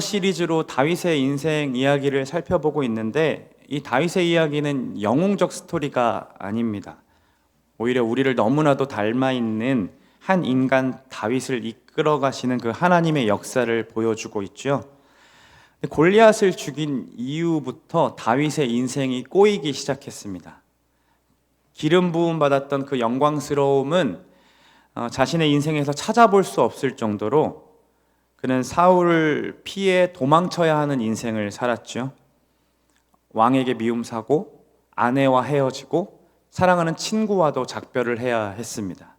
시리즈로 다윗의 인생 이야기를 살펴보고 있는데, 이 다윗의 이야기는 영웅적 스토리가 아닙니다. 오히려 우리를 너무나도 닮아 있는 한 인간 다윗을 이끌어 가시는 그 하나님의 역사를 보여주고 있죠. 골리앗을 죽인 이후부터 다윗의 인생이 꼬이기 시작했습니다. 기름 부음 받았던 그 영광스러움은 자신의 인생에서 찾아볼 수 없을 정도로 그는 사울을 피해 도망쳐야 하는 인생을 살았죠. 왕에게 미움사고, 아내와 헤어지고, 사랑하는 친구와도 작별을 해야 했습니다.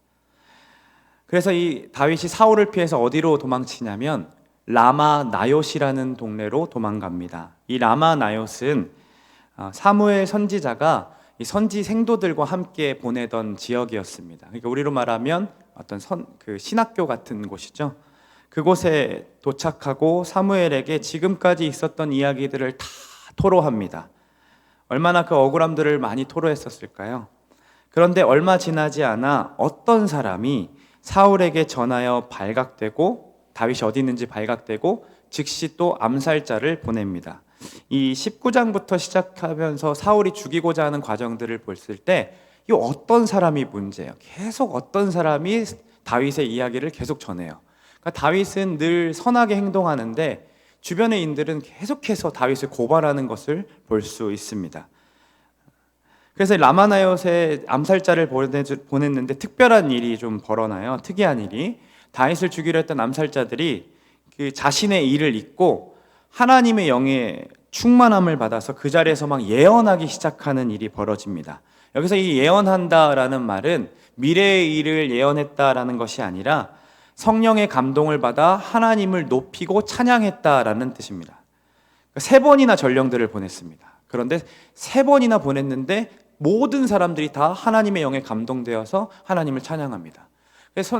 그래서 이 다윗이 사울을 피해서 어디로 도망치냐면 라마 나요시라는 동네로 도망갑니다. 이 라마 나요스는 사무엘 선지자가 이 선지 생도들과 함께 보내던 지역이었습니다. 그러니까 우리로 말하면 어떤 신학교 같은 곳이죠. 그곳에 도착하고 사무엘에게 지금까지 있었던 이야기들을 다 토로합니다. 얼마나 그 억울함들을 많이 토로했었을까요? 그런데 얼마 지나지 않아 어떤 사람이 사울에게 전하여 발각되고, 다윗이 어디 있는지 발각되고, 즉시 또 암살자를 보냅니다. 이 19장부터 시작하면서 사울이 죽이고자 하는 과정들을 봤을 때 이 어떤 사람이 문제예요. 계속 어떤 사람이 다윗의 이야기를 계속 전해요. 그러니까 다윗은 늘 선하게 행동하는데 주변의 인들은 계속해서 다윗을 고발하는 것을 볼 수 있습니다. 그래서 라마나요스의 암살자를 보냈는데 특별한 일이 좀 벌어나요. 특이한 일이, 다윗을 죽이려 했던 암살자들이 그 자신의 일을 잊고 하나님의 영의 충만함을 받아서 그 자리에서 막 예언하기 시작하는 일이 벌어집니다. 여기서 이 예언한다라는 말은 미래의 일을 예언했다라는 것이 아니라 성령의 감동을 받아 하나님을 높이고 찬양했다라는 뜻입니다. 3번이나 전령들을 보냈습니다. 그런데 3번이나 보냈는데 모든 사람들이 다 하나님의 영에 감동되어서 하나님을 찬양합니다. 그래서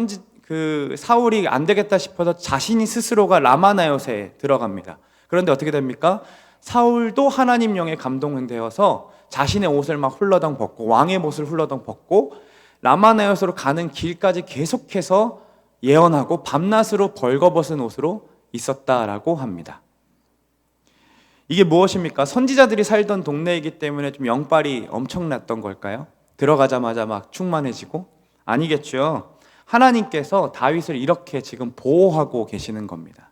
사울이 안 되겠다 싶어서 자신이 스스로가 라마나요스에 들어갑니다. 그런데 어떻게 됩니까? 사울도 하나님 영에 감동되어서 자신의 옷을 막 훌러덩 벗고, 왕의 옷을 훌러덩 벗고 라마나요스로 가는 길까지 계속해서 예언하고 밤낮으로 벌거벗은 옷으로 있었다라고 합니다. 이게 무엇입니까? 선지자들이 살던 동네이기 때문에 좀 영빨이 엄청났던 걸까요? 들어가자마자 막 충만해지고? 아니겠죠. 하나님께서 다윗을 이렇게 지금 보호하고 계시는 겁니다.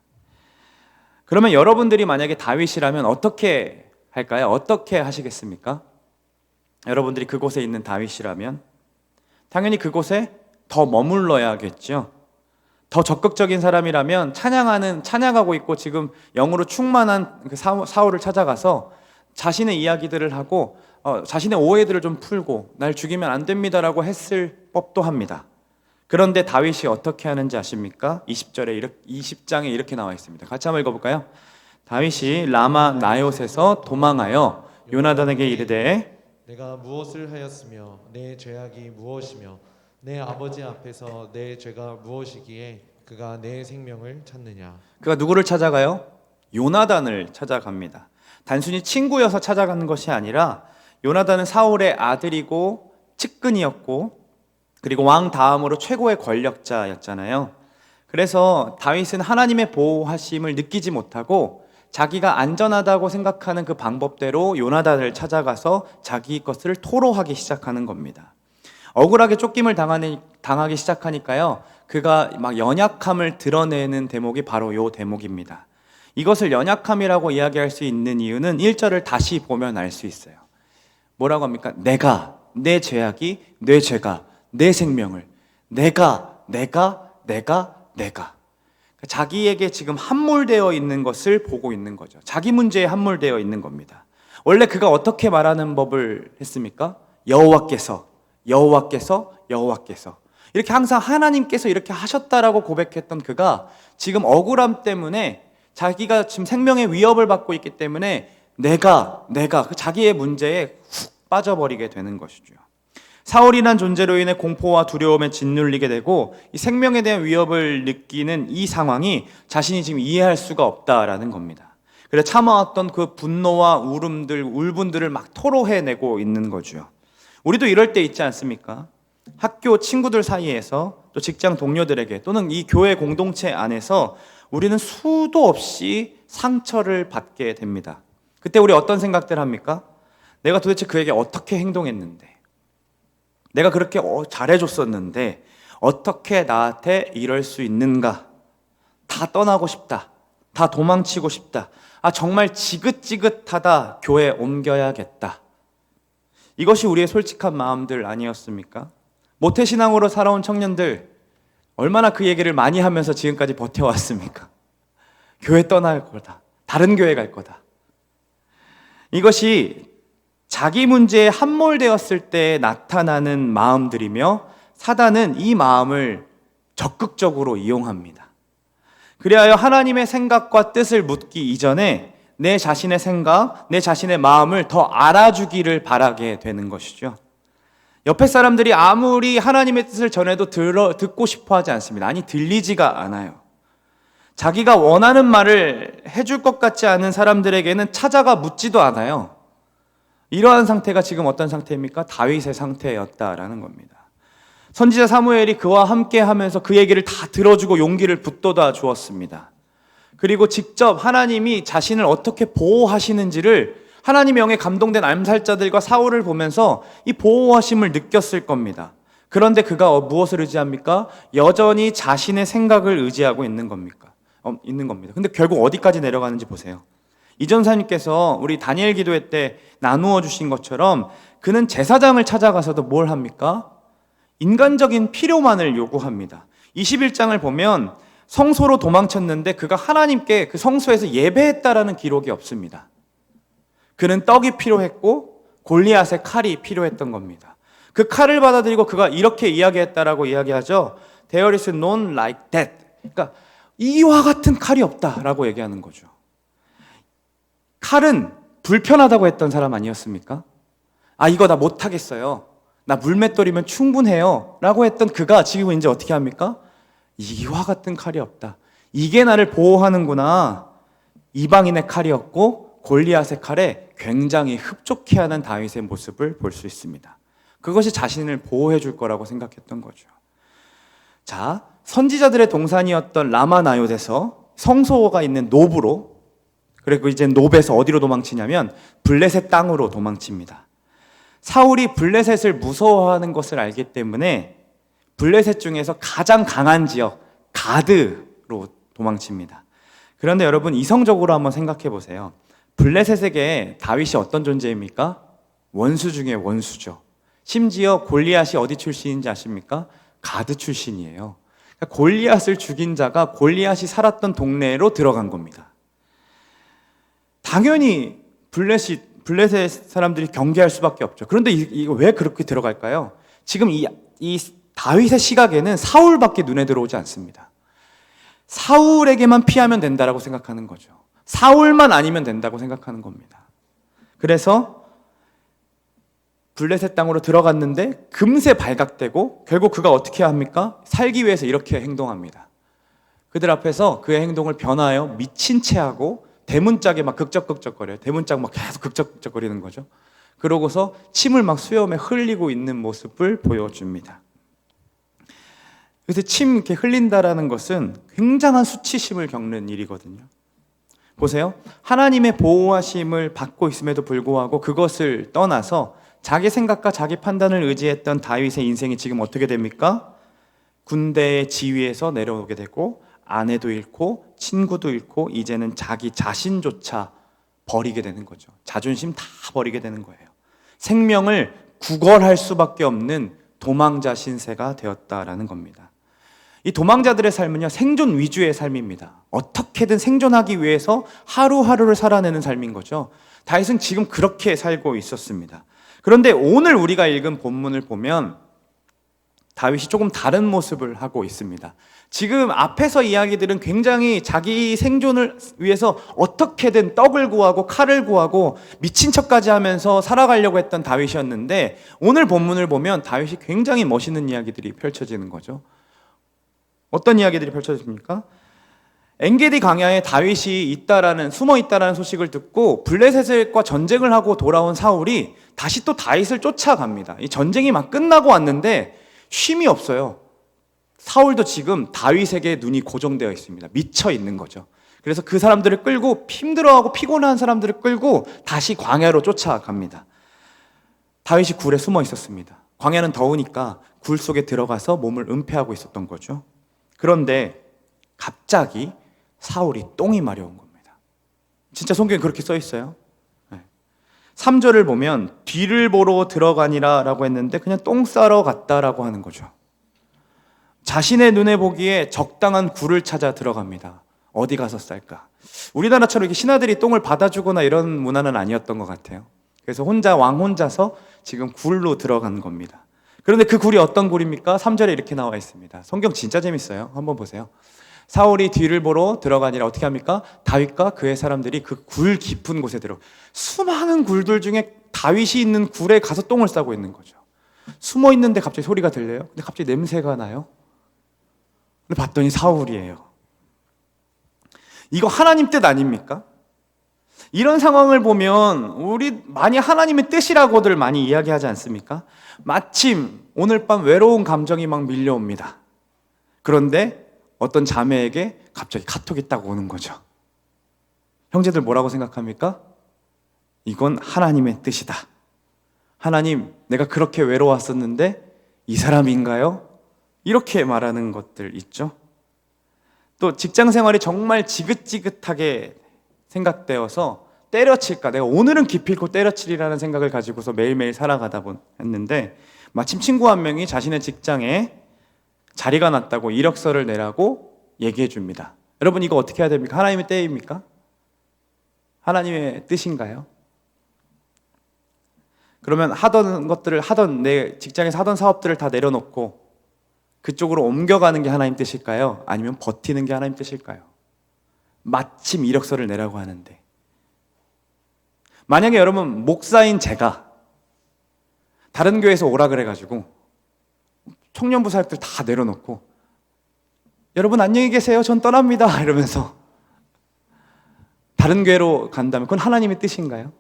그러면 여러분들이 만약에 다윗이라면 어떻게 할까요? 어떻게 하시겠습니까? 여러분들이 그곳에 있는 다윗이라면 당연히 그곳에 더 머물러야겠죠. 더 적극적인 사람이라면 찬양하고 있고 지금 영으로 충만한 그 사울을 찾아가서 자신의 이야기들을 하고 자신의 오해들을 좀 풀고 날 죽이면 안 됩니다라고 했을 법도 합니다. 그런데 다윗이 어떻게 하는지 아십니까? 20장에 이렇게 나와 있습니다. 같이 한번 읽어볼까요? 다윗이 라마 나요스에서 도망하여 요나단에게 이르되 내가 무엇을 하였으며 내 죄악이 무엇이며 내 아버지 앞에서 내 죄가 무엇이기에 그가 내 생명을 찾느냐. 그가 누구를 찾아가요? 요나단을 찾아갑니다. 단순히 친구여서 찾아가는 것이 아니라 요나단은 사울의 아들이고 측근이었고 그리고 왕 다음으로 최고의 권력자였잖아요. 그래서 다윗은 하나님의 보호하심을 느끼지 못하고 자기가 안전하다고 생각하는 그 방법대로 요나단을 찾아가서 자기 것을 토로하기 시작하는 겁니다. 억울하게 쫓김을 당하기 시작하니까요, 그가 막 연약함을 드러내는 대목이 바로 이 대목입니다. 이것을 연약함이라고 이야기할 수 있는 이유는 1절을 다시 보면 알 수 있어요. 뭐라고 합니까? 내 죄악이, 내 죄가, 내 생명을, 내가 자기에게 지금 함몰되어 있는 것을 보고 있는 거죠. 자기 문제에 함몰되어 있는 겁니다. 원래 그가 어떻게 말하는 법을 했습니까? 여호와께서 이렇게 항상 하나님께서 이렇게 하셨다라고 고백했던 그가 지금 억울함 때문에 자기가 지금 생명의 위협을 받고 있기 때문에 내가 그 자기의 문제에 훅 빠져버리게 되는 것이죠. 사울이란 존재로 인해 공포와 두려움에 짓눌리게 되고 이 생명에 대한 위협을 느끼는 이 상황이 자신이 지금 이해할 수가 없다라는 겁니다. 그래서 참아왔던 그 분노와 울분들을 막 토로해내고 있는 거죠. 우리도 이럴 때 있지 않습니까? 학교 친구들 사이에서 또 직장 동료들에게 또는 이 교회 공동체 안에서 우리는 수도 없이 상처를 받게 됩니다. 그때 우리 어떤 생각들 합니까? 내가 도대체 그에게 어떻게 행동했는데, 내가 그렇게 잘해줬었는데 어떻게 나한테 이럴 수 있는가? 다 떠나고 싶다. 다 도망치고 싶다. 정말 지긋지긋하다. 교회 옮겨야겠다. 이것이 우리의 솔직한 마음들 아니었습니까? 모태신앙으로 살아온 청년들 얼마나 그 얘기를 많이 하면서 지금까지 버텨왔습니까? 교회 떠날 거다. 다른 교회 갈 거다. 이것이 자기 문제에 함몰되었을 때 나타나는 마음들이며 사단은 이 마음을 적극적으로 이용합니다. 그리하여 하나님의 생각과 뜻을 묻기 이전에 내 자신의 생각, 내 자신의 마음을 더 알아주기를 바라게 되는 것이죠. 옆에 사람들이 아무리 하나님의 뜻을 전해도 듣고 싶어 하지 않습니다. 아니, 들리지가 않아요. 자기가 원하는 말을 해줄 것 같지 않은 사람들에게는 찾아가 묻지도 않아요. 이러한 상태가 지금 어떤 상태입니까? 다윗의 상태였다라는 겁니다. 선지자 사무엘이 그와 함께 하면서 그 얘기를 다 들어주고 용기를 북돋아 주었습니다. 그리고 직접 하나님이 자신을 어떻게 보호하시는지를 하나님의 영에 감동된 암살자들과 사울을 보면서 이 보호하심을 느꼈을 겁니다. 그런데 그가 무엇을 의지합니까? 여전히 자신의 생각을 의지하고 있는 겁니다. 근데 결국 어디까지 내려가는지 보세요. 이전사님께서 우리 다니엘 기도회 때 나누어 주신 것처럼 그는 제사장을 찾아가서도 뭘 합니까? 인간적인 필요만을 요구합니다. 21장을 보면 성소로 도망쳤는데 그가 하나님께 그 성소에서 예배했다라는 기록이 없습니다. 그는 떡이 필요했고 골리앗의 칼이 필요했던 겁니다. 그 칼을 받아들이고 그가 이렇게 이야기했다라고 이야기하죠. There is none like that. 그러니까 이와 같은 칼이 없다라고 얘기하는 거죠. 칼은 불편하다고 했던 사람 아니었습니까? 이거 나 못하겠어요. 나 물맷돌이면 충분해요. 라고 했던 그가 지금 이제 어떻게 합니까? 이와 같은 칼이 없다. 이게 나를 보호하는구나. 이방인의 칼이었고 골리앗의 칼에 굉장히 흡족해하는 다윗의 모습을 볼 수 있습니다. 그것이 자신을 보호해 줄 거라고 생각했던 거죠. 자, 선지자들의 동산이었던 라마나요에서 성소가 있는 노브로, 그리고 이제 노브에서 어디로 도망치냐면 블레셋 땅으로 도망칩니다. 사울이 블레셋을 무서워하는 것을 알기 때문에 블레셋 중에서 가장 강한 지역 가드로 도망칩니다. 그런데 여러분 이성적으로 한번 생각해 보세요. 블레셋에게 다윗이 어떤 존재입니까? 원수 중에 원수죠. 심지어 골리앗이 어디 출신인지 아십니까? 가드 출신이에요. 그러니까 골리앗을 죽인 자가 골리앗이 살았던 동네로 들어간 겁니다. 당연히 블레셋 사람들이 경계할 수밖에 없죠. 그런데 이거 왜 그렇게 들어갈까요? 지금 이 다윗의 시각에는 사울밖에 눈에 들어오지 않습니다. 사울에게만 피하면 된다라고 생각하는 거죠. 사울만 아니면 된다고 생각하는 겁니다. 그래서 블레셋 땅으로 들어갔는데 금세 발각되고 결국 그가 어떻게 합니까? 살기 위해서 이렇게 행동합니다. 그들 앞에서 그의 행동을 변화하여 미친 채 하고 대문짝에 막 극적극적거려요. 대문짝 막 계속 극적극적거리는 거죠. 그러고서 침을 막 수염에 흘리고 있는 모습을 보여줍니다. 그래서 침 이렇게 흘린다라는 것은 굉장한 수치심을 겪는 일이거든요. 보세요. 하나님의 보호하심을 받고 있음에도 불구하고 그것을 떠나서 자기 생각과 자기 판단을 의지했던 다윗의 인생이 지금 어떻게 됩니까? 군대의 지위에서 내려오게 되고 아내도 잃고 친구도 잃고 이제는 자기 자신조차 버리게 되는 거죠. 자존심 다 버리게 되는 거예요. 생명을 구걸할 수밖에 없는 도망자 신세가 되었다라는 겁니다. 이 도망자들의 삶은요, 생존 위주의 삶입니다. 어떻게든 생존하기 위해서 하루하루를 살아내는 삶인 거죠. 다윗은 지금 그렇게 살고 있었습니다. 그런데 오늘 우리가 읽은 본문을 보면 다윗이 조금 다른 모습을 하고 있습니다. 지금 앞에서 이야기들은 굉장히 자기 생존을 위해서 어떻게든 떡을 구하고 칼을 구하고 미친 척까지 하면서 살아가려고 했던 다윗이었는데 오늘 본문을 보면 다윗이 굉장히 멋있는 이야기들이 펼쳐지는 거죠. 어떤 이야기들이 펼쳐집니까? 엔게디 광야에 다윗이 숨어 있다라는 소식을 듣고 블레셋과 전쟁을 하고 돌아온 사울이 다시 또 다윗을 쫓아갑니다. 이 전쟁이 막 끝나고 왔는데 쉼이 없어요. 사울도 지금 다윗에게 눈이 고정되어 있습니다. 미쳐 있는 거죠. 그래서 그 사람들을 끌고 힘들어하고 피곤한 사람들을 끌고 다시 광야로 쫓아갑니다. 다윗이 굴에 숨어 있었습니다. 광야는 더우니까 굴 속에 들어가서 몸을 은폐하고 있었던 거죠. 그런데 갑자기 사울이 똥이 마려운 겁니다. 진짜 성경에 그렇게 써 있어요. 3절을 보면 뒤를 보러 들어가니라 라고 했는데 그냥 똥 싸러 갔다라고 하는 거죠. 자신의 눈에 보기에 적당한 굴을 찾아 들어갑니다. 어디 가서 쌀까? 우리나라처럼 이렇게 신하들이 똥을 받아주거나 이런 문화는 아니었던 것 같아요. 그래서 왕 혼자서 지금 굴로 들어간 겁니다. 그런데 그 굴이 어떤 굴입니까? 3절에 이렇게 나와 있습니다. 성경 진짜 재밌어요. 한번 보세요. 사울이 뒤를 보러 들어가니라 어떻게 합니까? 다윗과 그의 사람들이 그 굴 깊은 곳에 들어 수많은 굴들 중에 다윗이 있는 굴에 가서 똥을 싸고 있는 거죠. 숨어 있는데 갑자기 소리가 들려요. 근데 갑자기 냄새가 나요. 근데 봤더니 사울이에요. 이거 하나님 뜻 아닙니까? 이런 상황을 보면 우리 많이 하나님의 뜻이라고들 많이 이야기하지 않습니까? 마침 오늘 밤 외로운 감정이 막 밀려옵니다. 그런데 어떤 자매에게 갑자기 카톡이 딱 오는 거죠. 형제들 뭐라고 생각합니까? 이건 하나님의 뜻이다. 하나님, 내가 그렇게 외로웠었는데 이 사람인가요? 이렇게 말하는 것들 있죠. 또 직장 생활이 정말 지긋지긋하게 생각되어서 때려칠까, 내가 오늘은 기필코 때려치리라는 생각을 가지고서 매일매일 살아가다 했는데 마침 친구 한 명이 자신의 직장에 자리가 났다고 이력서를 내라고 얘기해 줍니다. 여러분 이거 어떻게 해야 됩니까? 하나님의 때입니까? 하나님의 뜻인가요? 그러면 내 직장에서 하던 사업들을 다 내려놓고 그쪽으로 옮겨가는 게 하나님 뜻일까요? 아니면 버티는 게 하나님 뜻일까요? 마침 이력서를 내라고 하는데, 만약에 여러분 목사인 제가 다른 교회에서 오라 그래가지고 청년부 사역들 다 내려놓고 여러분 안녕히 계세요, 전 떠납니다 이러면서 다른 교회로 간다면 그건 하나님의 뜻인가요?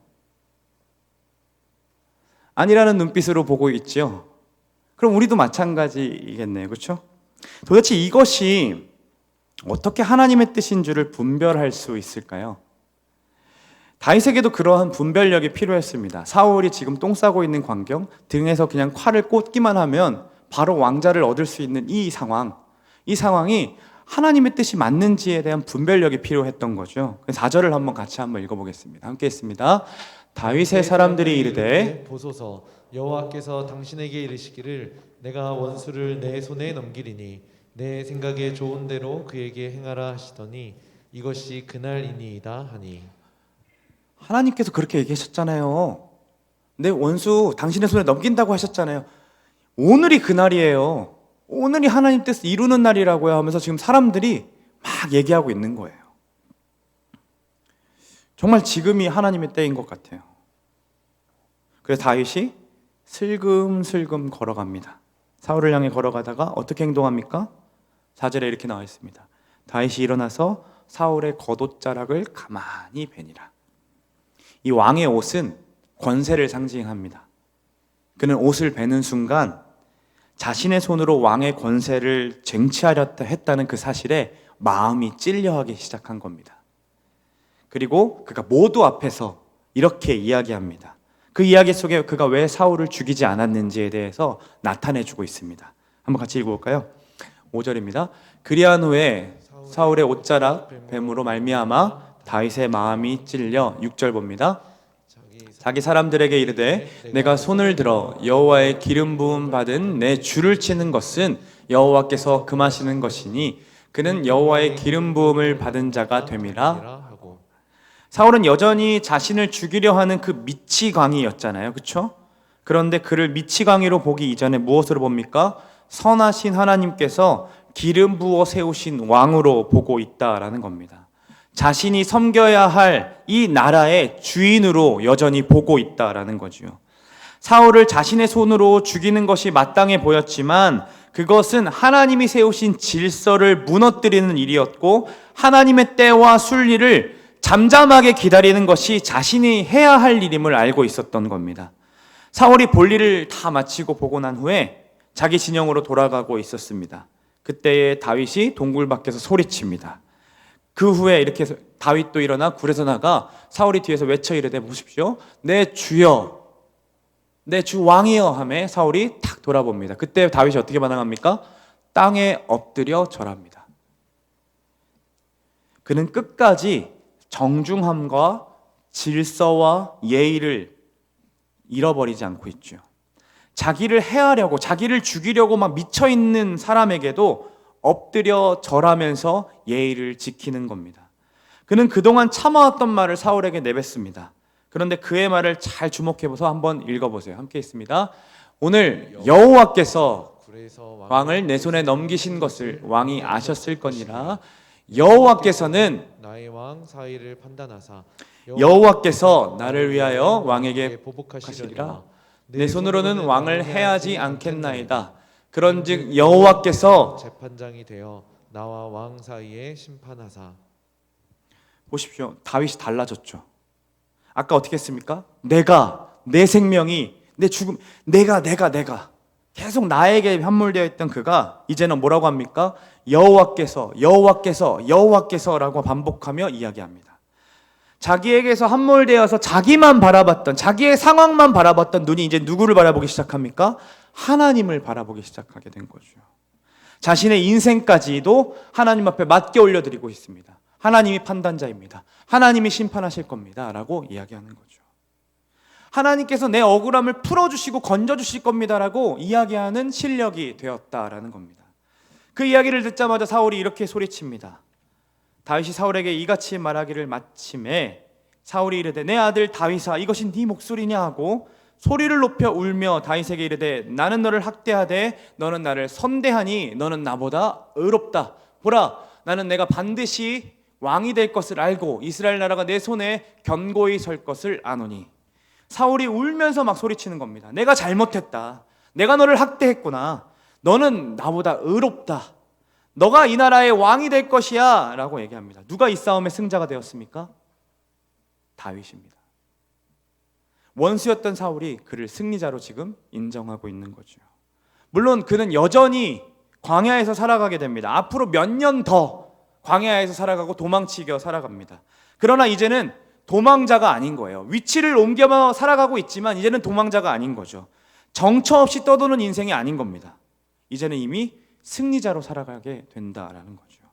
아니라는 눈빛으로 보고 있죠. 그럼 우리도 마찬가지이겠네요. 그렇죠? 도대체 이것이 어떻게 하나님의 뜻인 줄을 분별할 수 있을까요? 다윗에게도 그러한 분별력이 필요했습니다. 사울이 지금 똥 싸고 있는 광경, 등에서 그냥 칼을 꽂기만 하면 바로 왕자를 얻을 수 있는 이 상황이 하나님의 뜻이 맞는지에 대한 분별력이 필요했던 거죠. 4절을 한번 같이 읽어보겠습니다. 함께 했습니다. 다윗의 사람들이 이르되 보소서, 여호와께서 당신에게 이르시기를 내가 원수를 내 손에 넘기리니 내 생각에 좋은 대로 그에게 행하라 하시더니 이것이 그날이니이다 하니. 하나님께서 그렇게 얘기하셨잖아요. 내 원수 당신의 손에 넘긴다고 하셨잖아요. 오늘이 그날이에요. 오늘이 하나님 뜻을 이루는 날이라고요 하면서 지금 사람들이 막 얘기하고 있는 거예요. 정말 지금이 하나님의 때인 것 같아요. 그래서 다윗이 슬금슬금 걸어갑니다. 사울을 향해 걸어가다가 어떻게 행동합니까? 4절에 이렇게 나와 있습니다. 다윗이 일어나서 사울의 겉옷자락을 가만히 베니라. 이 왕의 옷은 권세를 상징합니다. 그는 옷을 베는 순간 자신의 손으로 왕의 권세를 쟁취하려 했다는 그 사실에 마음이 찔려하기 시작한 겁니다. 그리고 그가 모두 앞에서 이렇게 이야기합니다. 그 이야기 속에 그가 왜 사울을 죽이지 않았는지에 대해서 나타내주고 있습니다. 한번 같이 읽어볼까요? 5절입니다. 그리한 후에 사울의 옷자락 뱀으로 말미암아 다윗의 마음이 찔려. 6절 봅니다. 자기 사람들에게 이르되 내가 손을 들어 여호와의 기름 부음 받은 내 주를 치는 것은 여호와께서 금하시는 것이니 그는 여호와의 기름 부음을 받은 자가 됨이라. 사울은 여전히 자신을 죽이려 하는 그 미치광이였잖아요. 그렇죠? 그런데 그를 미치광이로 보기 이전에 무엇으로 봅니까? 선하신 하나님께서 기름 부어 세우신 왕으로 보고 있다라는 겁니다. 자신이 섬겨야 할 이 나라의 주인으로 여전히 보고 있다라는 거죠. 사울을 자신의 손으로 죽이는 것이 마땅해 보였지만 그것은 하나님이 세우신 질서를 무너뜨리는 일이었고 하나님의 때와 순리를 잠잠하게 기다리는 것이 자신이 해야 할 일임을 알고 있었던 겁니다. 사울이 볼일을 다 마치고 보고 난 후에 자기 진영으로 돌아가고 있었습니다. 그때에 다윗이 동굴 밖에서 소리칩니다. 그 후에 이렇게 해서 다윗도 일어나 굴에서 나가 사울이 뒤에서 외쳐 이르되 보십시오, 내 주여, 내 주 왕이여 하매 사울이 탁 돌아봅니다. 그때 다윗이 어떻게 반응합니까? 땅에 엎드려 절합니다. 그는 끝까지 정중함과 질서와 예의를 잃어버리지 않고 있죠. 자기를 해하려고, 자기를 죽이려고 막 미쳐있는 사람에게도 엎드려 절하면서 예의를 지키는 겁니다. 그는 그동안 참아왔던 말을 사울에게 내뱉습니다. 그런데 그의 말을 잘 주목해보서 한번 읽어보세요. 함께 있습니다. 오늘 여호와께서 왕을 내 손에 넘기신 것을 왕이 아셨을 거니라. 여호와께서는 나의 왕 사이를 판단하사 여호와께서 나를 위하여 왕에게 보복하시리라. 하시리라. 내 손으로는 왕을 해하지 않겠나이다. 그런즉 여호와께서 재판장이 되어 나와 왕 사이에 심판하사. 보십시오. 다윗이 달라졌죠. 아까 어떻게 했습니까? 내 생명이, 내 죽음, 내가 계속 나에게 함몰되어 있던 그가 이제는 뭐라고 합니까? 여호와께서라고 반복하며 이야기합니다. 자기에게서 함몰되어서 자기만 바라봤던, 자기의 상황만 바라봤던 눈이 이제 누구를 바라보기 시작합니까? 하나님을 바라보기 시작하게 된 거죠. 자신의 인생까지도 하나님 앞에 맡겨 올려드리고 있습니다. 하나님이 판단자입니다. 하나님이 심판하실 겁니다 라고 이야기하는 거죠. 하나님께서 내 억울함을 풀어주시고 건져주실 겁니다 라고 이야기하는 실력이 되었다라는 겁니다. 그 이야기를 듣자마자 사울이 이렇게 소리칩니다. 다윗이 사울에게 이같이 말하기를 마침에 사울이 이르되 내 아들 다윗아, 이것이 네 목소리냐 하고 소리를 높여 울며 다윗에게 이르되 나는 너를 학대하되 너는 나를 선대하니 너는 나보다 의롭다. 보라, 나는 내가 반드시 왕이 될 것을 알고 이스라엘 나라가 내 손에 견고히 설 것을 아노니. 사울이 울면서 막 소리치는 겁니다. 내가 잘못했다. 내가 너를 학대했구나. 너는 나보다 의롭다. 너가 이 나라의 왕이 될 것이야 라고 얘기합니다. 누가 이 싸움의 승자가 되었습니까? 다윗입니다. 원수였던 사울이 그를 승리자로 지금 인정하고 있는 거죠. 물론 그는 여전히 광야에서 살아가게 됩니다. 앞으로 몇 년 더 광야에서 살아가고 도망치겨 살아갑니다. 그러나 이제는 도망자가 아닌 거예요. 위치를 옮겨 살아가고 있지만 이제는 도망자가 아닌 거죠. 정처 없이 떠도는 인생이 아닌 겁니다. 이제는 이미 승리자로 살아가게 된다라는 거죠.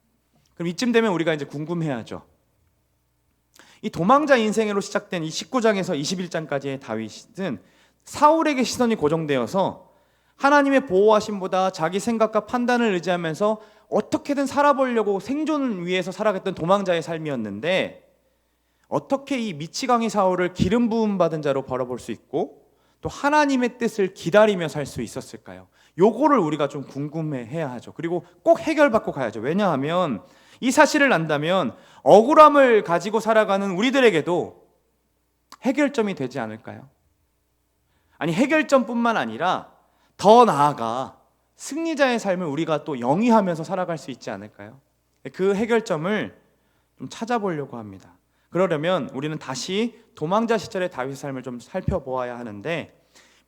그럼 이쯤 되면 우리가 이제 궁금해하죠. 이 도망자 인생으로 시작된 이 19장에서 21장까지의 다윗은 사울에게 시선이 고정되어서 하나님의 보호하심보다 자기 생각과 판단을 의지하면서 어떻게든 살아보려고 생존을 위해서 살아갔던 도망자의 삶이었는데, 어떻게 이 미치광이 사울을 기름 부음 받은 자로 바라볼 수 있고 또 하나님의 뜻을 기다리며 살 수 있었을까요? 요거를 우리가 좀 궁금해해야 하죠. 그리고 꼭 해결받고 가야죠. 왜냐하면 이 사실을 안다면 억울함을 가지고 살아가는 우리들에게도 해결점이 되지 않을까요? 아니, 해결점뿐만 아니라 더 나아가 승리자의 삶을 우리가 또 영위하면서 살아갈 수 있지 않을까요? 그 해결점을 좀 찾아보려고 합니다. 그러려면 우리는 다시 도망자 시절의 다윗의 삶을 좀 살펴보아야 하는데,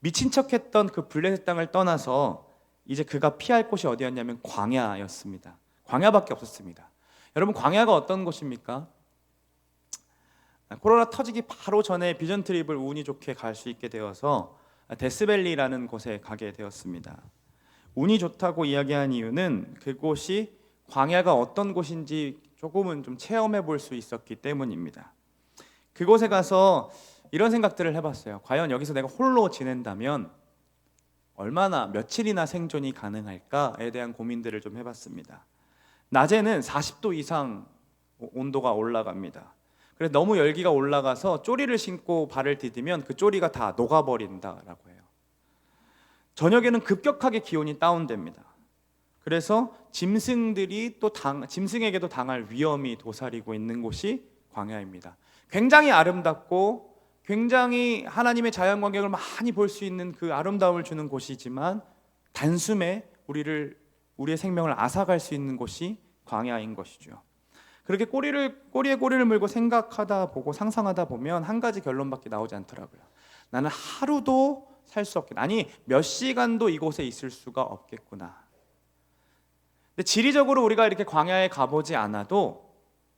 미친 척했던 그 블레셋 땅을 떠나서 이제 그가 피할 곳이 어디였냐면 광야였습니다. 광야밖에 없었습니다. 여러분, 광야가 어떤 곳입니까? 코로나 터지기 바로 전에 비전 트립을 운이 좋게 갈 수 있게 되어서 데스밸리라는 곳에 가게 되었습니다. 운이 좋다고 이야기한 이유는 그곳이 광야가 어떤 곳인지 조금은 좀 체험해 볼 수 있었기 때문입니다. 그곳에 가서 이런 생각들을 해봤어요. 과연 여기서 내가 홀로 지낸다면 얼마나 며칠이나 생존이 가능할까에 대한 고민들을 좀 해봤습니다. 낮에는 40도 이상 온도가 올라갑니다. 그래서 너무 열기가 올라가서 쪼리를 신고 발을 디디면 그 쪼리가 다 녹아버린다라고 해요. 저녁에는 급격하게 기온이 다운됩니다. 그래서 짐승들이 또 짐승에게도 당할 위험이 도사리고 있는 곳이 광야입니다. 굉장히 아름답고 굉장히 하나님의 자연광경을 많이 볼 수 있는 그 아름다움을 주는 곳이지만 단숨에 우리의 생명을 앗아갈 수 있는 곳이 광야인 것이죠. 그렇게 꼬리에 꼬리를 물고 생각하다 보고 상상하다 보면 한 가지 결론밖에 나오지 않더라고요. 나는 하루도 살 수 없겠다. 아니, 몇 시간도 이곳에 있을 수가 없겠구나. 근데 지리적으로 우리가 이렇게 광야에 가보지 않아도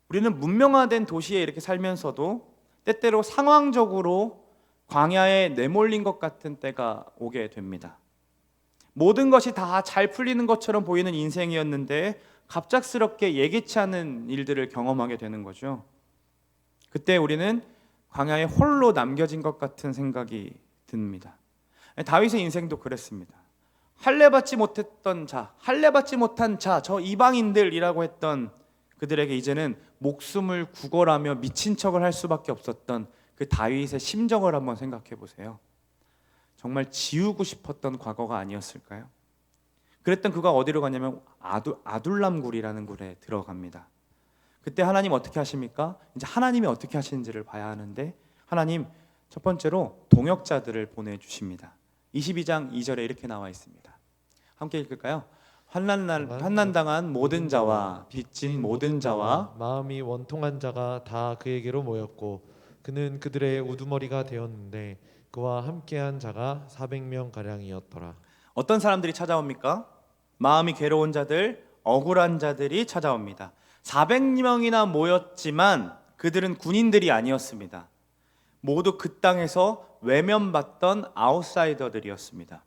우리는 문명화된 도시에 이렇게 살면서도 때때로 상황적으로 광야에 내몰린 것 같은 때가 오게 됩니다. 모든 것이 다 잘 풀리는 것처럼 보이는 인생이었는데 갑작스럽게 예기치 않은 일들을 경험하게 되는 거죠. 그때 우리는 광야에 홀로 남겨진 것 같은 생각이 듭니다. 다윗의 인생도 그랬습니다. 할례받지 못했던 자, 할례받지 못한 자, 저 이방인들이라고 했던 그들에게 이제는 목숨을 구걸하며 미친 척을 할 수밖에 없었던 그 다윗의 심정을 한번 생각해 보세요. 정말 지우고 싶었던 과거가 아니었을까요? 그랬던 그가 어디로 가냐면 아둘람굴이라는 굴에 들어갑니다. 그때 하나님 어떻게 하십니까? 이제 하나님이 어떻게 하시는지를 봐야 하는데 하나님 첫 번째로 동역자들을 보내주십니다. 22장 2절에 이렇게 나와 있습니다. 함께 읽을까요? 환난당한 모든 자와 빚진 모든 자와 마음이 원통한 자가 다 그에게로 모였고 그는 그들의 우두머리가 되었는데 그와 함께한 자가 400명 가량이었더라. 어떤 사람들이 찾아옵니까? 마음이 괴로운 자들, 억울한 자들이 찾아옵니다. 400명이나 모였지만 그들은 군인들이 아니었습니다. 모두 그 땅에서 외면받던 아웃사이더들이었습니다.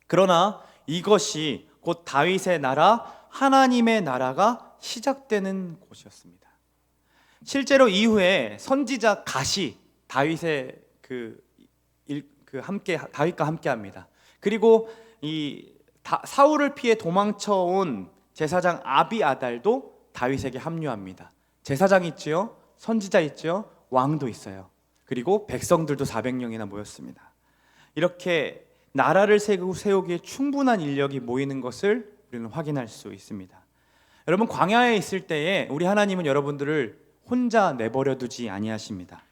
그러나 이것이 곧 다윗의 나라, 하나님의 나라가 시작되는 곳이었습니다. 실제로 이후에 선지자 갓이 다윗의 다윗과 함께합니다. 그리고 사울을 피해 도망쳐온 제사장 아비아달도 다윗에게 합류합니다. 제사장 있지요, 선지자 있지요, 왕도 있어요. 그리고 백성들도 400명이나 모였습니다. 이렇게 나라를 세우기에 충분한 인력이 모이는 것을 우리는 확인할 수 있습니다. 여러분, 광야에 있을 때에 우리 하나님은 여러분들을 혼자 내버려 두지 아니하십니다.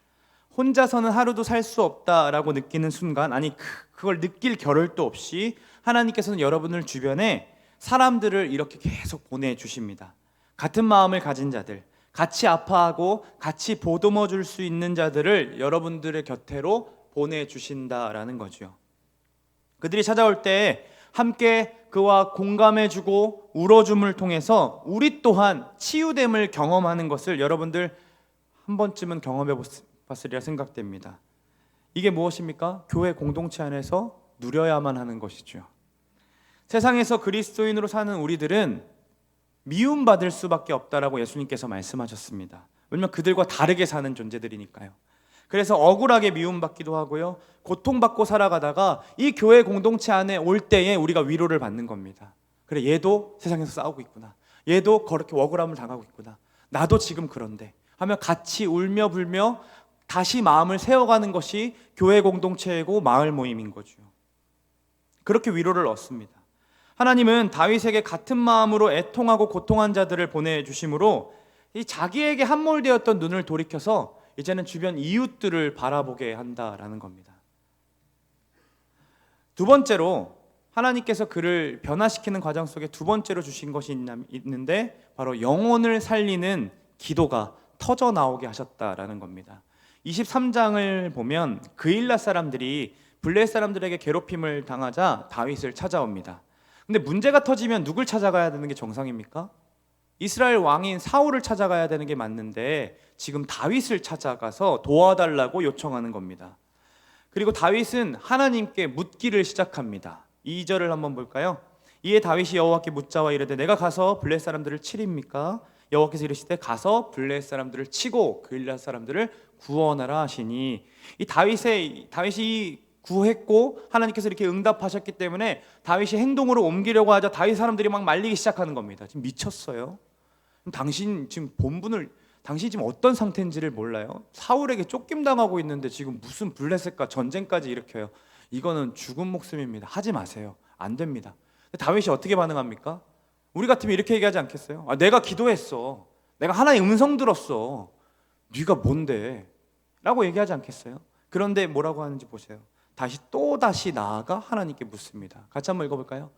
혼자서는 하루도 살 수 없다라고 느끼는 순간, 아니 그걸 느낄 겨를도 없이 하나님께서는 여러분을 주변에 사람들을 이렇게 계속 보내주십니다. 같은 마음을 가진 자들, 같이 아파하고 같이 보듬어 줄 수 있는 자들을 여러분들의 곁으로 보내주신다라는 거죠. 그들이 찾아올 때 함께 그와 공감해주고 울어줌을 통해서 우리 또한 치유됨을 경험하는 것을 여러분들 한 번쯤은 경험해 봤으리라 생각됩니다. 이게 무엇입니까? 교회 공동체 안에서 누려야만 하는 것이죠. 세상에서 그리스도인으로 사는 우리들은 미움받을 수밖에 없다라고 예수님께서 말씀하셨습니다. 왜냐하면 그들과 다르게 사는 존재들이니까요. 그래서 억울하게 미움받기도 하고요, 고통받고 살아가다가 이 교회 공동체 안에 올 때에 우리가 위로를 받는 겁니다. 그래, 얘도 세상에서 싸우고 있구나, 얘도 그렇게 억울함을 당하고 있구나, 나도 지금 그런데 하며 같이 울며 불며 다시 마음을 세워가는 것이 교회 공동체이고 마을 모임인 거죠. 그렇게 위로를 얻습니다. 하나님은 다윗에게 같은 마음으로 애통하고 고통한 자들을 보내주심으로 이 자기에게 함몰되었던 눈을 돌이켜서 이제는 주변 이웃들을 바라보게 한다라는 겁니다. 두 번째로 하나님께서 그를 변화시키는 과정 속에 두 번째로 주신 것이 있는데 바로 영혼을 살리는 기도가 터져 나오게 하셨다라는 겁니다. 23장을 보면 그일라 사람들이 블레 사람들에게 괴롭힘을 당하자 다윗을 찾아옵니다. 근데 문제가 터지면 누굴 찾아가야 되는 게 정상입니까? 이스라엘 왕인 사울을 찾아가야 되는 게 맞는데 지금 다윗을 찾아가서 도와달라고 요청하는 겁니다. 그리고 다윗은 하나님께 묻기를 시작합니다. 2절을 한번 볼까요? 이에 다윗이 여호와께 묻자와 이르되 내가 가서 블레 사람들을 치립니까? 여호와께서 이르시되 가서 블레 사람들을 치고 그일라 사람들을 구원하라 하시니, 이 다윗이 구했고 하나님께서 이렇게 응답하셨기 때문에 다윗이 행동으로 옮기려고 하자 다윗 사람들이 막 말리기 시작하는 겁니다. 지금 미쳤어요? 당신 지금 당신이 지금 어떤 상태인지를 몰라요? 사울에게 쫓김당하고 있는데 지금 무슨 블레셋과 전쟁까지 일으켜요? 이거는 죽은 목숨입니다. 하지 마세요. 안 됩니다. 다윗이 어떻게 반응합니까? 우리 같으면 이렇게 얘기하지 않겠어요? 내가 기도했어, 내가 하나의 음성 들었어, 네가 뭔데? 라고 얘기하지 않겠어요? 그런데 뭐라고 하는지 보세요. 또다시 나아가 하나님께 묻습니다. 같이 한번 읽어볼까요?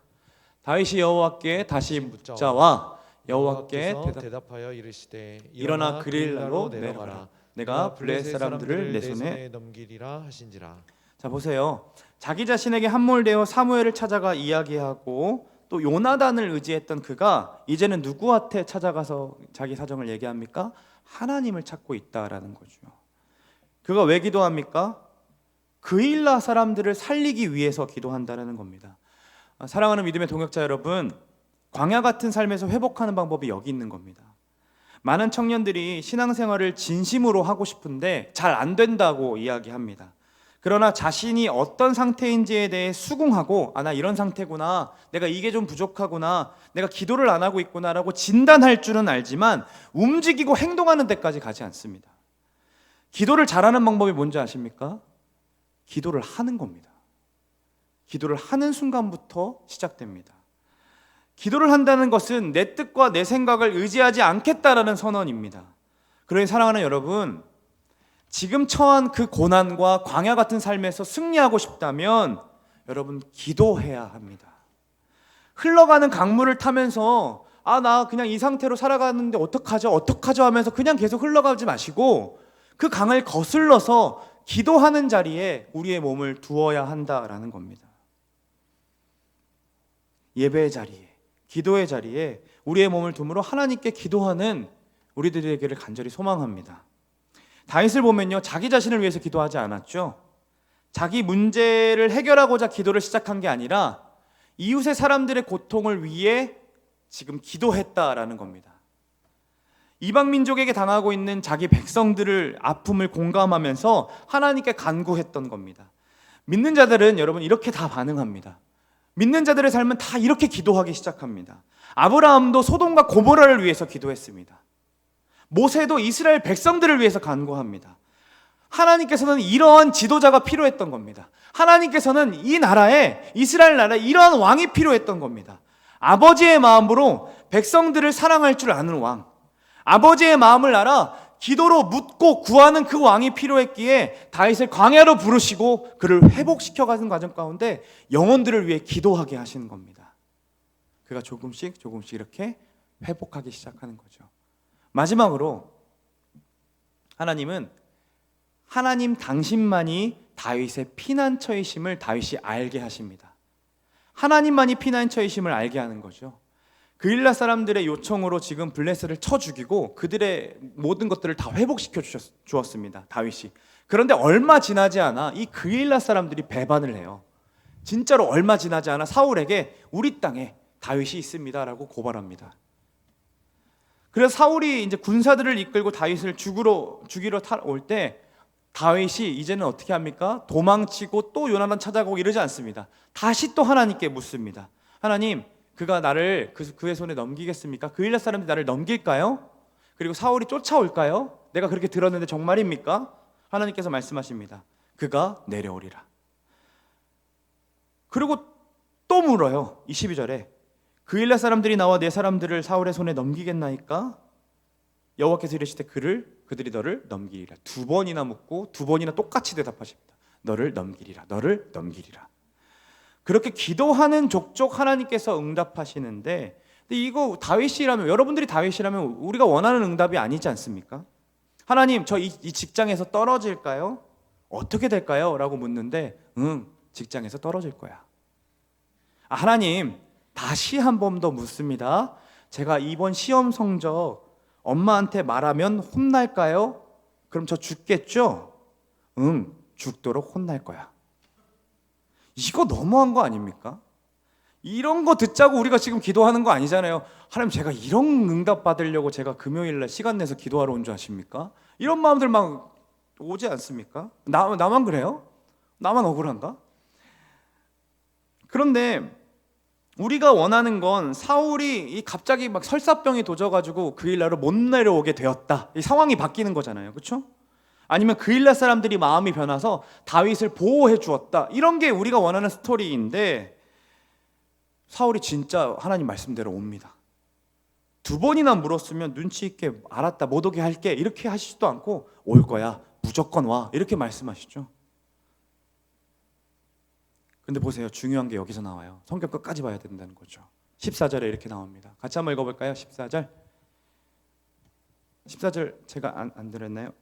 다윗이 여호와께 다시 묻자와 여호와께 대답하여 이르시되 일어나 그릴라로 내려가라. 내가 블레셋 사람들을 내 손에 넘기리라 하신지라. 자, 보세요. 자기 자신에게 함몰되어 사무엘을 찾아가 이야기하고 또 요나단을 의지했던 그가 이제는 누구한테 찾아가서 자기 사정을 얘기합니까? 하나님을 찾고 있다라는 거죠. 그가 왜 기도합니까? 그일라 사람들을 살리기 위해서 기도한다는 겁니다. 사랑하는 믿음의 동역자 여러분, 광야 같은 삶에서 회복하는 방법이 여기 있는 겁니다. 많은 청년들이 신앙생활을 진심으로 하고 싶은데 잘 안 된다고 이야기합니다. 그러나 자신이 어떤 상태인지에 대해 수긍하고 나 이런 상태구나, 내가 이게 좀 부족하구나, 내가 기도를 안 하고 있구나라고 진단할 줄은 알지만 움직이고 행동하는 데까지 가지 않습니다. 기도를 잘하는 방법이 뭔지 아십니까? 기도를 하는 겁니다. 기도를 하는 순간부터 시작됩니다. 기도를 한다는 것은 내 뜻과 내 생각을 의지하지 않겠다라는 선언입니다. 그러니 사랑하는 여러분, 지금 처한 그 고난과 광야 같은 삶에서 승리하고 싶다면 여러분 기도해야 합니다. 흘러가는 강물을 타면서 나 그냥 이 상태로 살아가는데 어떡하죠 하면서 그냥 계속 흘러가지 마시고 그 강을 거슬러서 기도하는 자리에 우리의 몸을 두어야 한다라는 겁니다. 예배의 자리에, 기도의 자리에 우리의 몸을 둠으로 하나님께 기도하는 우리들이 되기를 간절히 소망합니다. 다윗을 보면요, 자기 자신을 위해서 기도하지 않았죠. 자기 문제를 해결하고자 기도를 시작한 게 아니라 이웃의 사람들의 고통을 위해 지금 기도했다라는 겁니다. 이방 민족에게 당하고 있는 자기 백성들을 아픔을 공감하면서 하나님께 간구했던 겁니다. 믿는 자들은 여러분 이렇게 다 반응합니다. 믿는 자들의 삶은 다 이렇게 기도하기 시작합니다. 아브라함도 소돔과 고모라를 위해서 기도했습니다. 모세도 이스라엘 백성들을 위해서 간구합니다. 하나님께서는 이러한 지도자가 필요했던 겁니다. 하나님께서는 이 나라에, 이스라엘 나라에 이러한 왕이 필요했던 겁니다. 아버지의 마음으로 백성들을 사랑할 줄 아는 왕, 아버지의 마음을 알아 기도로 묻고 구하는 그 왕이 필요했기에 다윗을 광야로 부르시고 그를 회복시켜가는 과정 가운데 영혼들을 위해 기도하게 하시는 겁니다. 그가 조금씩 이렇게 회복하기 시작하는 거죠. 마지막으로 하나님은 하나님 당신만이 다윗의 피난처이심을 다윗이 알게 하십니다. 하나님만이 피난처이심을 알게 하는 거죠. 그일라 사람들의 요청으로 지금 블레셋을 쳐 죽이고 그들의 모든 것들을 다 회복시켜 주었습니다. 다윗이. 그런데 얼마 지나지 않아 이 그일라 사람들이 배반을 해요. 진짜로 얼마 지나지 않아 사울에게 우리 땅에 다윗이 있습니다라고 고발합니다. 그래서 사울이 이제 군사들을 이끌고 다윗을 죽이러 올 때 다윗이 이제는 어떻게 합니까? 도망치고 또 요나단 찾아가고 이러지 않습니다. 다시 또 하나님께 묻습니다. 하나님, 그가 나를 그의 손에 넘기겠습니까? 그일라 사람들이 나를 넘길까요? 그리고 사울이 쫓아올까요? 내가 그렇게 들었는데 정말입니까? 하나님께서 말씀하십니다. 그가 내려오리라. 그리고 또 물어요. 22절에 그일라 사람들이 나와 내 사람들을 사울의 손에 넘기겠나이까? 여호와께서 이르시되 그들이 너를 넘기리라. 두 번이나 묻고 두 번이나 똑같이 대답하십니다. 너를 넘기리라. 너를 넘기리라. 그렇게 기도하는 족족 하나님께서 응답하시는데, 근데 이거 다윗이라면, 여러분들이 다윗이라면 우리가 원하는 응답이 아니지 않습니까? 하나님, 저 이 직장에서 떨어질까요? 어떻게 될까요? 라고 묻는데 직장에서 떨어질 거야. 하나님, 다시 한 번 더 묻습니다. 제가 이번 시험 성적 엄마한테 말하면 혼날까요? 그럼 저 죽겠죠? 죽도록 혼날 거야. 이거 너무한 거 아닙니까? 이런 거 듣자고 우리가 지금 기도하는 거 아니잖아요. 하나님, 제가 이런 응답 받으려고 제가 금요일날 시간 내서 기도하러 온 줄 아십니까? 이런 마음들 막 오지 않습니까? 나만 그래요? 나만 억울한가? 그런데 우리가 원하는 건 사울이 갑자기 막 설사병이 도져가지고 그일라로 못 내려오게 되었다, 이 상황이 바뀌는 거잖아요. 그렇죠? 아니면 그일라 사람들이 마음이 변해서 다윗을 보호해 주었다, 이런 게 우리가 원하는 스토리인데 사울이 진짜 하나님 말씀대로 옵니다. 두 번이나 물었으면 눈치 있게 알았다, 못 오게 할게 이렇게 하시지도 않고 올 거야, 무조건 와, 이렇게 말씀하시죠. 근데 보세요, 중요한 게 여기서 나와요. 성경 끝까지 봐야 된다는 거죠. 14절에 이렇게 나옵니다. 같이 한번 읽어볼까요? 14절 제가 안 드렸나요?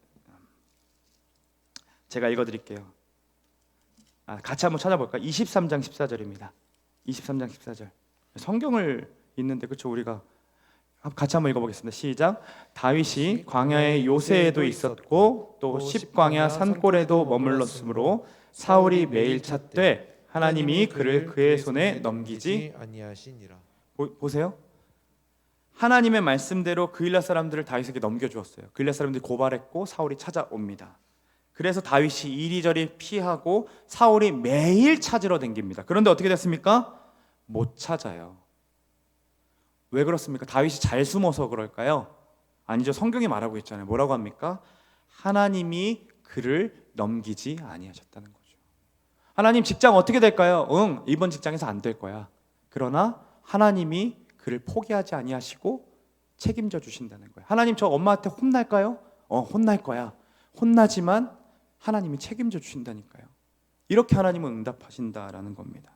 제가 읽어드릴게요. 같이 한번 찾아볼까요? 23장 14절입니다. 23장 14절. 성경을 읽는데 그렇죠? 우리가 같이 한번 읽어보겠습니다. 시작. 다윗이 광야의 요새에도 있었고 또 십광야 산골에도 머물렀으므로 사울이 매일 찾되 하나님이 그를 그의 손에 넘기지 아니하시니라. 보세요. 하나님의 말씀대로 그일라 사람들을 다윗에게 넘겨주었어요. 그일라 사람들이 고발했고 사울이 찾아옵니다. 그래서 다윗이 이리저리 피하고 사울이 매일 찾으러 댕깁니다. 그런데 어떻게 됐습니까? 못 찾아요. 왜 그렇습니까? 다윗이 잘 숨어서 그럴까요? 아니죠. 성경이 말하고 있잖아요. 뭐라고 합니까? 하나님이 그를 넘기지 아니하셨다는 거죠. 하나님 직장 어떻게 될까요? 응, 이번 직장에서 안 될 거야. 그러나 하나님이 그를 포기하지 아니하시고 책임져 주신다는 거예요. 하나님 저 엄마한테 혼날까요? 혼날 거야. 혼나지만 하나님이 책임져 주신다니까요. 이렇게 하나님은 응답하신다라는 겁니다.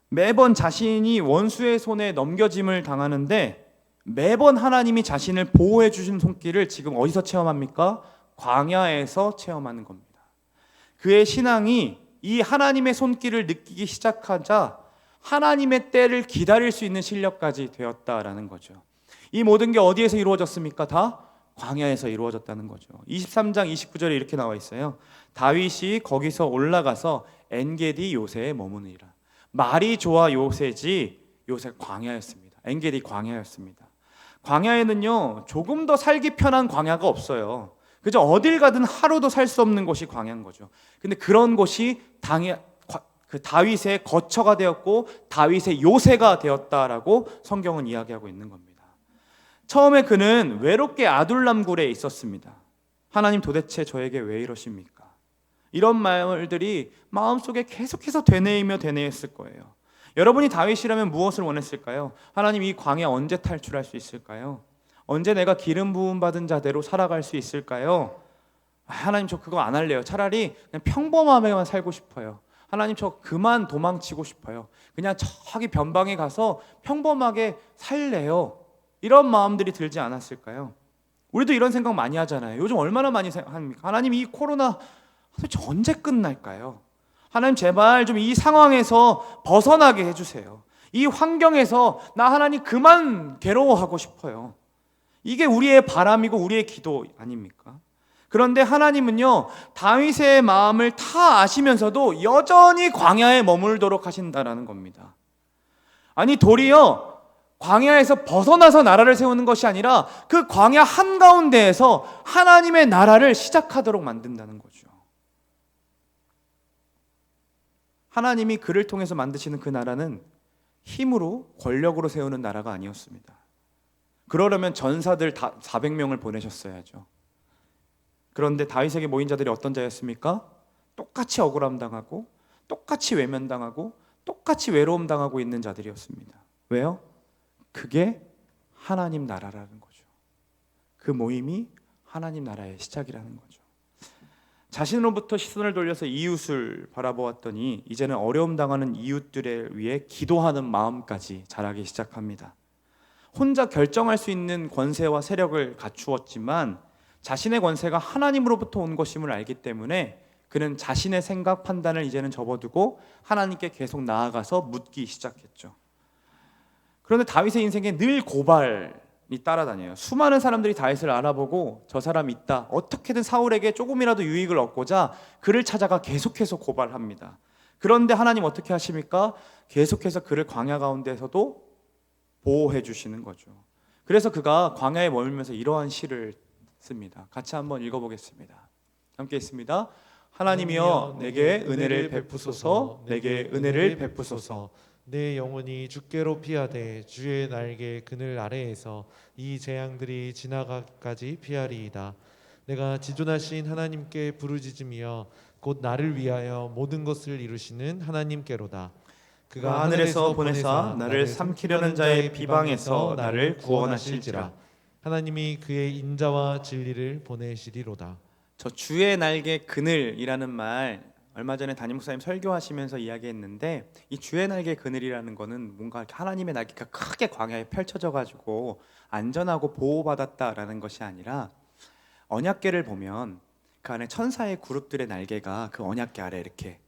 매번 자신이 원수의 손에 넘겨짐을 당하는데 매번 하나님이 자신을 보호해 주신 손길을 지금 어디서 체험합니까? 광야에서 체험하는 겁니다. 그의 신앙이 이 하나님의 손길을 느끼기 시작하자 하나님의 때를 기다릴 수 있는 실력까지 되었다라는 거죠. 이 모든 게 어디에서 이루어졌습니까? 다 광야에서 이루어졌다는 거죠. 23장 29절에 이렇게 나와 있어요. 다윗이 거기서 올라가서 엔게디 요새에 머무니라. 말이 좋아 요새지 요새 광야였습니다. 엔게디 광야였습니다. 광야에는요 조금 더 살기 편한 광야가 없어요. 그저 어딜 가든 하루도 살 수 없는 곳이 광야인 거죠. 근데 그런 곳이 다윗의 거처가 되었고 다윗의 요새가 되었다라고 성경은 이야기하고 있는 겁니다. 처음에 그는 외롭게 아둘람 굴에 있었습니다. 하나님 도대체 저에게 왜 이러십니까? 이런 말들이 마음속에 계속해서 되뇌이며 되뇌였을 거예요. 여러분이 다윗이라면 무엇을 원했을까요? 하나님 이 광야 언제 탈출할 수 있을까요? 언제 내가 기름 부음 받은 자대로 살아갈 수 있을까요? 하나님 저 그거 안 할래요. 차라리 그냥 평범하게만 살고 싶어요. 하나님 저 그만 도망치고 싶어요. 그냥 저기 변방에 가서 평범하게 살래요. 이런 마음들이 들지 않았을까요? 우리도 이런 생각 많이 하잖아요. 요즘 얼마나 많이 합니까? 하나님 이 코로나 도대체 언제 끝날까요? 하나님 제발 좀 이 상황에서 벗어나게 해주세요. 이 환경에서 나 하나님 그만 괴로워하고 싶어요. 이게 우리의 바람이고 우리의 기도 아닙니까? 그런데 하나님은요 다윗의 마음을 다 아시면서도 여전히 광야에 머물도록 하신다라는 겁니다. 아니 도리어 광야에서 벗어나서 나라를 세우는 것이 아니라 그 광야 한가운데에서 하나님의 나라를 시작하도록 만든다는 거죠. 하나님이 그를 통해서 만드시는 그 나라는 힘으로 권력으로 세우는 나라가 아니었습니다. 그러려면 전사들 다 400명을 보내셨어야죠. 그런데 다윗에게 모인 자들이 어떤 자였습니까? 똑같이 억울함 당하고 똑같이 외면당하고 똑같이 외로움 당하고 있는 자들이었습니다. 왜요? 그게 하나님 나라라는 거죠. 그 모임이 하나님 나라의 시작이라는 거죠. 자신으로부터 시선을 돌려서 이웃을 바라보았더니 이제는 어려움 당하는 이웃들을 위해 기도하는 마음까지 자라기 시작합니다. 혼자 결정할 수 있는 권세와 세력을 갖추었지만 자신의 권세가 하나님으로부터 온 것임을 알기 때문에 그는 자신의 생각, 판단을 이제는 접어두고 하나님께 계속 나아가서 묻기 시작했죠. 그런데 다윗의 인생에 늘 고발이 따라다녀요. 수많은 사람들이 다윗을 알아보고 저 사람 있다, 어떻게든 사울에게 조금이라도 유익을 얻고자 그를 찾아가 계속해서 고발합니다. 그런데 하나님 어떻게 하십니까? 계속해서 그를 광야 가운데서도 보호해 주시는 거죠. 그래서 그가 광야에 머물면서 이러한 시를 씁니다. 같이 한번 읽어보겠습니다. 함께 있습니다. 하나님이여 내게 은혜를 베푸소서, 내게 은혜를 베푸소서. 내 영혼이 주께로 피하되 주의 날개 그늘 아래에서 이 재앙들이 지나가까지 피하리이다. 내가 지존하신 하나님께 부르짖으며 곧 나를 위하여 모든 것을 이루시는 하나님께로다. 그가 하늘에서 보내사 나를 삼키려는 자의 비방에서 나를 구원하실지라. 하나님이 그의 인자와 진리를 보내시리로다. 저 주의 날개 그늘이라는 말 얼마 전에 담임 목사님 설교하시면서 이야기했는데, 이 주의 날개 그늘이라는 거는 뭔가 하나님의 날개가 크게 광야에 펼쳐져 가지고 안전하고 보호받았다라는 것이 아니라, 언약궤를 보면 그 안에 천사의 그룹들의 날개가 그 언약궤 아래 이렇게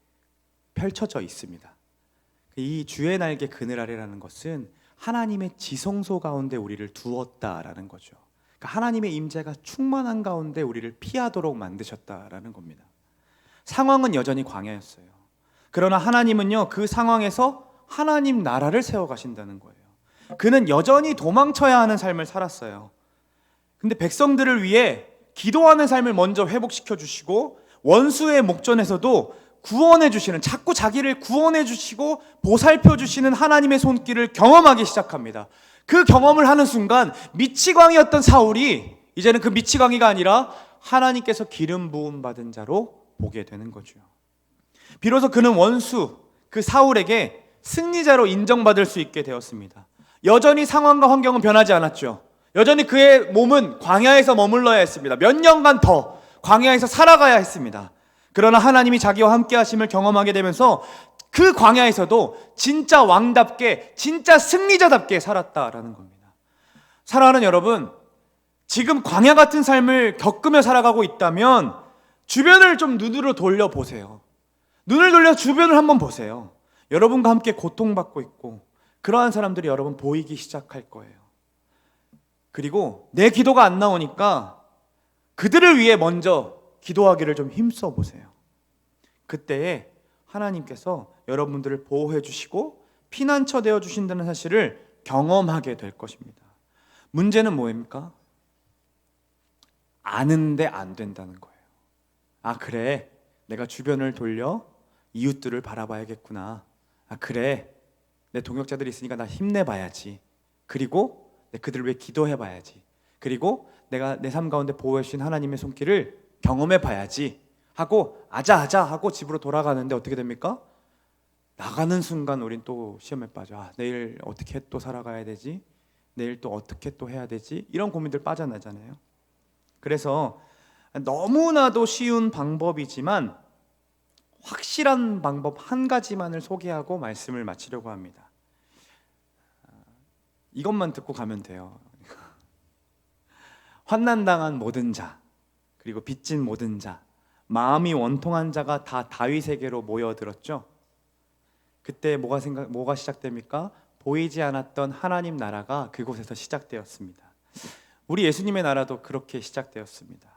펼쳐져 있습니다. 이 주의 날개 그늘 아래라는 것은 하나님의 지성소 가운데 우리를 두었다라는 거죠. 그러니까 하나님의 임재가 충만한 가운데 우리를 피하도록 만드셨다라는 겁니다. 상황은 여전히 광야였어요. 그러나 하나님은요, 그 상황에서 하나님 나라를 세워가신다는 거예요. 그는 여전히 도망쳐야 하는 삶을 살았어요. 근데 백성들을 위해 기도하는 삶을 먼저 회복시켜 주시고, 원수의 목전에서도 구원해 주시는, 자꾸 자기를 구원해 주시고 보살펴 주시는 하나님의 손길을 경험하기 시작합니다. 그 경험을 하는 순간 미치광이였던 사울이 이제는 그 미치광이가 아니라 하나님께서 기름 부음 받은 자로 보게 되는 거죠. 비로소 그는 원수 그 사울에게 승리자로 인정받을 수 있게 되었습니다. 여전히 상황과 환경은 변하지 않았죠. 여전히 그의 몸은 광야에서 머물러야 했습니다. 몇 년간 더 광야에서 살아가야 했습니다. 그러나 하나님이 자기와 함께 하심을 경험하게 되면서 그 광야에서도 진짜 왕답게, 진짜 승리자답게 살았다라는 겁니다. 사랑하는 여러분, 지금 광야 같은 삶을 겪으며 살아가고 있다면 주변을 좀 눈으로 돌려보세요. 눈을 돌려 주변을 한번 보세요. 여러분과 함께 고통받고 있고 그러한 사람들이 여러분 보이기 시작할 거예요. 그리고 내 기도가 안 나오니까 그들을 위해 먼저 기도하기를 좀 힘써 보세요. 그때에 하나님께서 여러분들을 보호해 주시고 피난처 되어 주신다는 사실을 경험하게 될 것입니다. 문제는 뭐입니까? 아는데 안 된다는 거예요. 아, 그래, 내가 주변을 돌려 이웃들을 바라봐야겠구나. 아, 그래, 내 동역자들이 있으니까 나 힘내봐야지. 그리고 그들을 위해 기도해봐야지. 그리고 내가 내 삶 가운데 보호해 주신 하나님의 손길을 경험해봐야지 하고 아자아자 하고 집으로 돌아가는데 어떻게 됩니까? 나가는 순간 우린 또 시험에 빠져. 아, 내일 어떻게 또 살아가야 되지? 내일 또 어떻게 또 해야 되지? 이런 고민들 빠져나잖아요. 그래서 너무나도 쉬운 방법이지만 확실한 방법 한 가지만을 소개하고 말씀을 마치려고 합니다. 이것만 듣고 가면 돼요. 환난당한 모든 자, 그리고 빚진 모든 자, 마음이 원통한 자가 다 다윗에게로 모여들었죠. 그때 뭐가 시작됩니까? 보이지 않았던 하나님 나라가 그곳에서 시작되었습니다. 우리 예수님의 나라도 그렇게 시작되었습니다.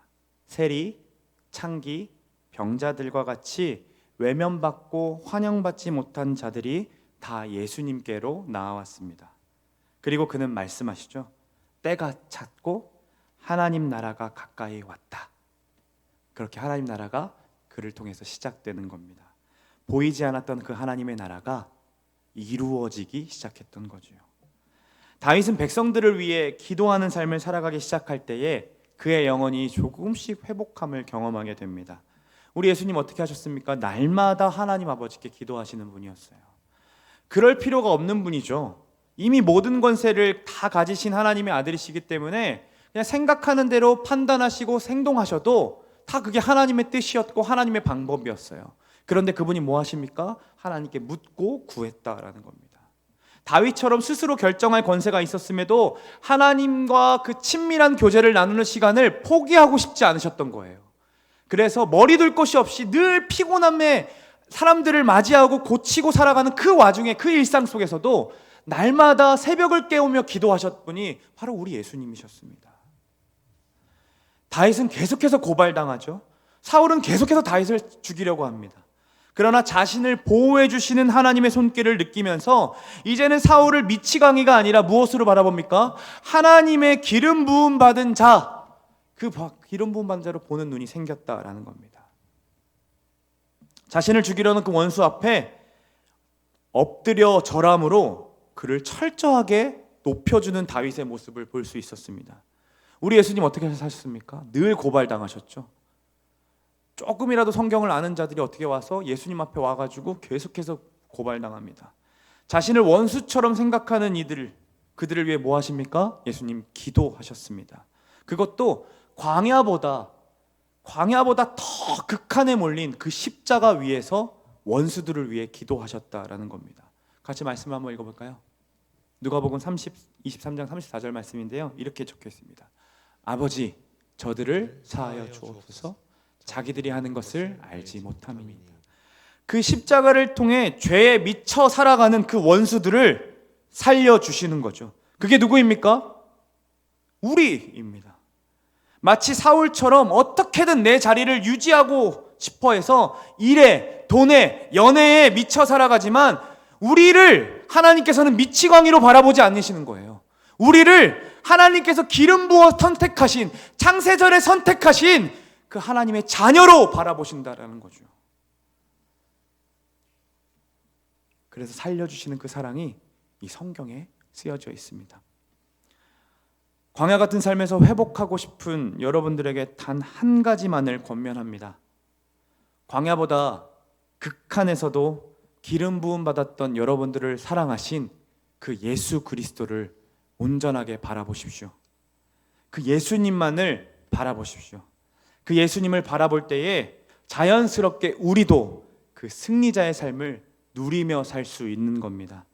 세리, 창기, 병자들과 같이 외면받고 환영받지 못한 자들이 다 예수님께로 나아왔습니다. 그리고 그는 말씀하시죠. 때가 찼고 하나님 나라가 가까이 왔다. 그렇게 하나님 나라가 그를 통해서 시작되는 겁니다. 보이지 않았던 그 하나님의 나라가 이루어지기 시작했던 거죠. 다윗은 백성들을 위해 기도하는 삶을 살아가기 시작할 때에 그의 영혼이 조금씩 회복함을 경험하게 됩니다. 우리 예수님 어떻게 하셨습니까? 날마다 하나님 아버지께 기도하시는 분이었어요. 그럴 필요가 없는 분이죠. 이미 모든 권세를 다 가지신 하나님의 아들이시기 때문에 그냥 생각하는 대로 판단하시고 행동하셔도 다 그게 하나님의 뜻이었고 하나님의 방법이었어요. 그런데 그분이 뭐 하십니까? 하나님께 묻고 구했다라는 겁니다. 다윗처럼 스스로 결정할 권세가 있었음에도 하나님과 그 친밀한 교제를 나누는 시간을 포기하고 싶지 않으셨던 거예요. 그래서 머리 둘 곳이 없이 늘 피곤함에 사람들을 맞이하고 고치고 살아가는 그 와중에 그 일상 속에서도 날마다 새벽을 깨우며 기도하셨던 분이 바로 우리 예수님이셨습니다. 다윗은 계속해서 고발당하죠. 사울은 계속해서 다윗을 죽이려고 합니다. 그러나 자신을 보호해 주시는 하나님의 손길을 느끼면서 이제는 사울을 미치광이가 아니라 무엇으로 바라봅니까? 하나님의 기름 부음 받은 자, 그 기름 부음 받은 자로 보는 눈이 생겼다라는 겁니다. 자신을 죽이려는 그 원수 앞에 엎드려 절함으로 그를 철저하게 높여주는 다윗의 모습을 볼 수 있었습니다. 우리 예수님 어떻게 사셨습니까? 늘 고발당하셨죠. 조금이라도 성경을 아는 자들이 어떻게 와서 예수님 앞에 와가지고 계속해서 고발당합니다. 자신을 원수처럼 생각하는 그들을 위해 뭐 하십니까? 예수님 기도하셨습니다. 그것도 광야보다 더 극한에 몰린 그 십자가 위에서 원수들을 위해 기도하셨다라는 겁니다. 같이 말씀을 한번 읽어볼까요? 누가복음 23장 34절 말씀인데요. 이렇게 적혀 있습니다. 아버지, 저들을 사하여 주옵소서. 자기들이 하는 것을 알지 못함이니이다. 그 십자가를 통해 죄에 미쳐 살아가는 그 원수들을 살려주시는 거죠. 그게 누구입니까? 우리입니다. 마치 사울처럼 어떻게든 내 자리를 유지하고 싶어 해서 일에, 돈에, 연애에 미쳐 살아가지만 우리를 하나님께서는 미치광이로 바라보지 않으시는 거예요. 우리를 하나님께서 기름 부어 선택하신, 창세전에 선택하신 그 하나님의 자녀로 바라보신다라는 거죠. 그래서 살려주시는 그 사랑이 이 성경에 쓰여져 있습니다. 광야 같은 삶에서 회복하고 싶은 여러분들에게 단 한 가지만을 권면합니다. 광야보다 극한에서도 기름 부음 받았던 여러분들을 사랑하신 그 예수 그리스도를 온전하게 바라보십시오. 그 예수님만을 바라보십시오. 그 예수님을 바라볼 때에 자연스럽게 우리도 그 승리자의 삶을 누리며 살 수 있는 겁니다.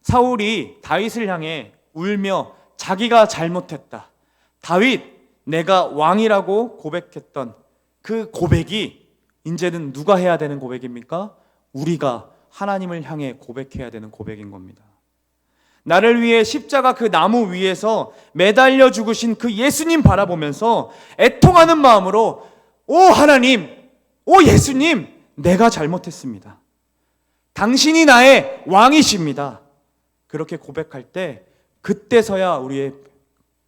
사울이 다윗을 향해 울며 자기가 잘못했다, 다윗 내가 왕이라고 고백했던 그 고백이 이제는 누가 해야 되는 고백입니까? 우리가 하나님을 향해 고백해야 되는 고백인 겁니다. 나를 위해 십자가 그 나무 위에서 매달려 죽으신 그 예수님 바라보면서 애통하는 마음으로 오 하나님, 오 예수님, 내가 잘못했습니다. 당신이 나의 왕이십니다. 그렇게 고백할 때 그때서야 우리의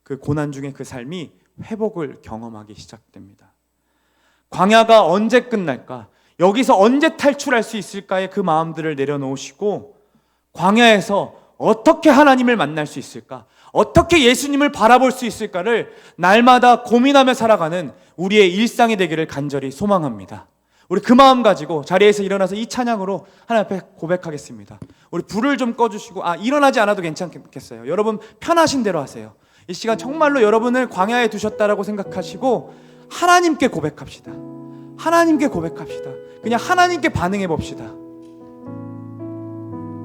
그 고난 중에 그 삶이 회복을 경험하기 시작됩니다. 광야가 언제 끝날까? 여기서 언제 탈출할 수 있을까의 그 마음들을 내려놓으시고 광야에서 어떻게 하나님을 만날 수 있을까? 어떻게 예수님을 바라볼 수 있을까를 날마다 고민하며 살아가는 우리의 일상이 되기를 간절히 소망합니다. 우리 그 마음 가지고 자리에서 일어나서 이 찬양으로 하나님 앞에 고백하겠습니다. 우리 불을 좀 꺼주시고, 일어나지 않아도 괜찮겠어요. 여러분 편하신 대로 하세요. 이 시간 정말로 여러분을 광야에 두셨다라고 생각하시고 하나님께 고백합시다. 하나님께 고백합시다. 그냥 하나님께 반응해 봅시다.